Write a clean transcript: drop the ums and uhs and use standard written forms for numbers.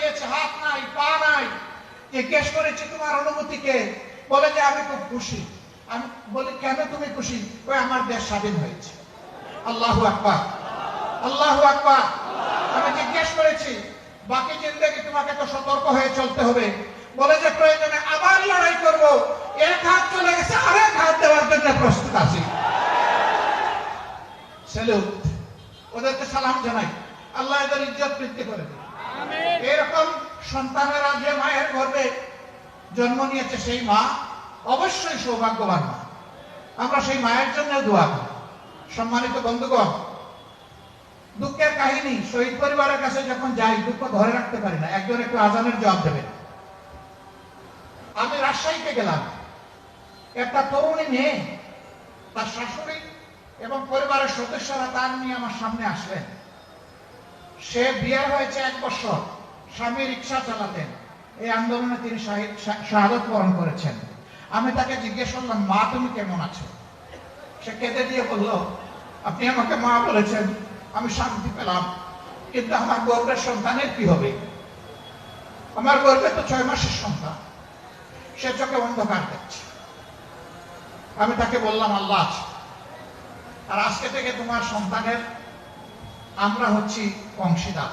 দিয়েছে, হাত নাই, পা নাই। জিজ্ঞেস করেছি তোমার অনুমতিকে, বলে যে আমি খুব খুশি। আমি বলি কেন তুমি খুশি? ওই আমার দেশ স্বাধীন হয়েছে। আল্লাহু আকবার, আল্লাহু আকবার। আমি জিজ্ঞেস করেছি বাকি জিন্দেগি তোমাকে তো সতর্ক হয়ে চলতে হবে। বলে যে প্রয়োজনে আবার লড়াই করব, এক হাত চলে গেছে আরেক হাত দেওয়ার জন্য প্রস্তুত আছি। স্যালুট, ওদেরকে সালাম জানাই। আল্লাহ এদের ইজ্জত বৃদ্ধি করে দিন। এরকম সন্তানেরা যে মায়ের গর্ভে জন্ম নিয়েছে সেই মা অবশ্যই সৌভাগ্যবান মা। আমরা সেই মায়ের জন্য দোয়া করি। সম্মানিত বন্ধুগণ, দুঃখের কাহিনী, শহীদ পরিবারের কাছে যখন যাই দুঃখ ধরে রাখতে পারি না। একজন একটু আজানের জবাব দেবেন। আমি রাজশাহীতে গেলাম, একটা তরুণী মেয়ে, তার শাশুড়ি এবং পরিবারের সদস্যরা তার নিয়ে আমার সামনে আসলেন। সে বিয়ে হয়েছে 1 বছর, স্বামী রিক্সা চালাতেন। এই আন্দোলনে তিনি শাহাদত বরণ করেছেন। আমি তাকে জিজ্ঞেস করলাম, মা তুমি কেমন আছো? সে কেঁদে দিয়ে বলল, আপনি আমাকে মা বলেছেন, আমি শান্তি পেলাম, কিন্তু আমার গর্ভের সন্তানের কি হবে? আমার গর্ভে তো 6 মাসের সন্তান। সে চোখে অন্ধকার দেখছে। আমি তাকে বললাম, আল্লাহ আছে, আর আজকে থেকে তোমার সন্তানের আমরা হচ্ছি অংশীদার।